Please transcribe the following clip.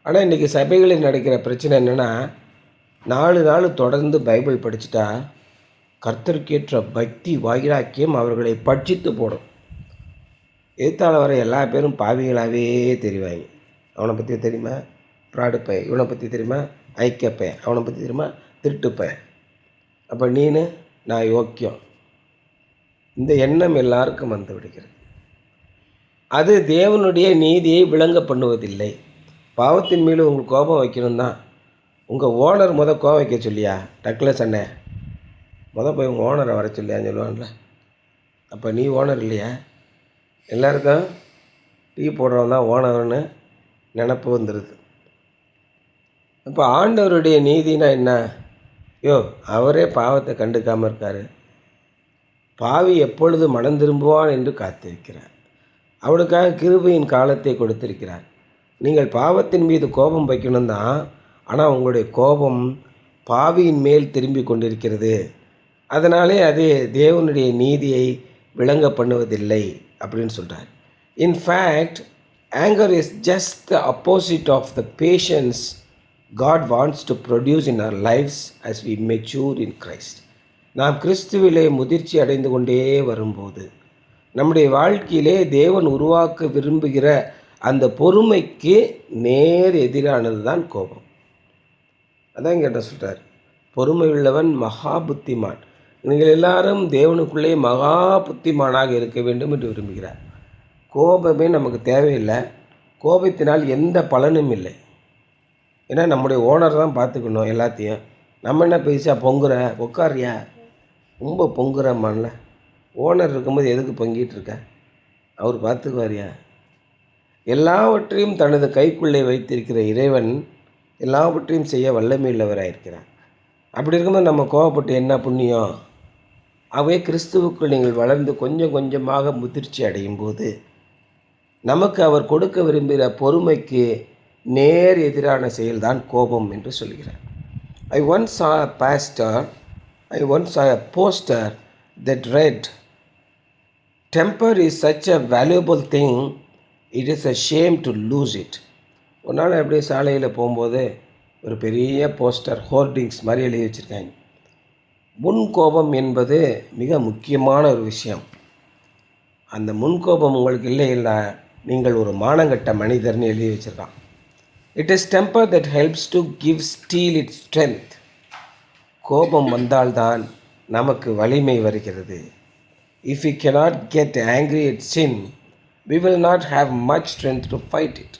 ஆனால் இன்றைக்கி சபைகளில் நடக்கிற பிரச்சனை என்னென்னா, 4 நாள் தொடர்ந்து பைபிள் படிச்சுட்டா கர்த்தருக்கேற்ற பக்தி வைராக்கியம் அவர்களை பட்சித்து போடும். எதிர்த்தால வர எல்லா பேரும் பாவிகளாகவே தெரிவாங்க. அவனை பற்றி தெரியுமா ஃப்ராடு பையன், இவனை பற்றி தெரியுமா ஐக்கிய பையன், அவனை பற்றி தெரியுமா திருட்டு பையன், அப்போ நீனு நான் யோக்கியம், இந்த எண்ணம் எல்லாருக்கும் வந்து விடுகிறது. அது தேவனுடைய நீதியை விளங்க பண்ணுவதில்லை. பாவத்தின் மேலே உங்களுக்கு கோபம் வைக்கணும் தான். உங்கள் ஓனர் கோபம் வைக்க சொல்லியா டக்கில் சண்டை போய் உங்கள் ஓனரை வர சொல்லியான்னு சொல்லுவான்ல. அப்போ நீ ஓனர் இல்லையா? எல்லாருக்கும் டீ போடுறவன் தான் ஓனர்னு நினப்பு வந்துடுது. இப்போ ஆண்டவருடைய நீதினா என்ன? அவரே பாவத்தை கண்டுக்காமல் இருக்கார். பாவி எப்பொழுது மனம் திரும்புவான் என்று காத்திருக்கிறார். அவனுக்காக கிருபையின் காலத்தை கொடுத்திருக்கிறார். நீங்கள் பாவத்தின் மீது கோபம் வைக்கணும் தான், ஆனால் உங்களுடைய கோபம் பாவியின் மேல் திரும்பி கொண்டிருக்கிறது. அதனாலே அது தேவனுடைய நீதியை விளங்க பண்ணுவதில்லை அப்படின்னு சொல்கிறார். In fact anger is just the opposite of the patience God wants to produce in our lives as we mature in Christ. நாம் கிறிஸ்துவிலே முதிர்ச்சி அடைந்து கொண்டே வரும்போது நம்முடைய வாழ்க்கையிலே தேவன் உருவாக்க விரும்புகிற அந்த பொறுமைக்கு நேர் எதிரானது தான் கோபம். அதான் கேட்ட சொல்கிறார், பொறுமை உள்ளவன் மகா புத்திமான். நீங்கள் எல்லாரும் தேவனுக்குள்ளே மகா புத்திமானாக இருக்க வேண்டும் என்று விரும்புகிறார். கோபமே நமக்கு தேவையில்லை. கோபத்தினால் எந்த பலனும் இல்லை. ஏன்னா நம்முடைய ஓனர் தான் பார்த்துக்கணும் எல்லாத்தையும். நம்ம என்ன பேசா பொங்குற உட்காரியா, ரொம்ப பொங்குறம்மான்ல. ஓனர் இருக்கும்போது எதுக்கு பொங்கிட்டு இருக்க? அவர் பார்த்துக்குவாரியா? எல்லாவற்றையும் தனது கைக்குள்ளே வைத்திருக்கிற இறைவன் எல்லாவற்றையும் செய்ய வல்லமையுள்ளவராயிருக்கிறார். அப்படி இருக்கும்போது நம்ம கோபப்பட்டு என்ன புண்ணியம்? அவை கிறிஸ்துவுக்குள் நீங்கள் வளர்ந்து கொஞ்சம் கொஞ்சமாக முதிர்ச்சி அடையும் போது நமக்கு அவர் கொடுக்க விரும்புகிற பொறுமைக்கு நேர் எதிரான செயல்தான் கோபம் என்று சொல்கிறார். I once saw a poster that read, "Temper is such a valuable thing, it is a shame to lose it." ஒரு நாள் அப்படியே சாலையில் போகும்போது ஒரு பெரிய போஸ்டர் ஹோர்டிங்ஸ் மாதிரி எழுதி வச்சுருக்காங்க. முன்கோபம் என்பது மிக முக்கியமான ஒரு விஷயம். அந்த முன்கோபம் உங்களுக்கு இல்லை, நீங்கள் ஒரு மானங்கட்ட மனிதர்னு எழுதி வச்சுருக்கான். It is temper that helps to give steel it strength. கோபம் வந்தால்தான் நமக்கு வலிமை வருகிறது. If you cannot get angry at sin, we will not have much strength to fight it.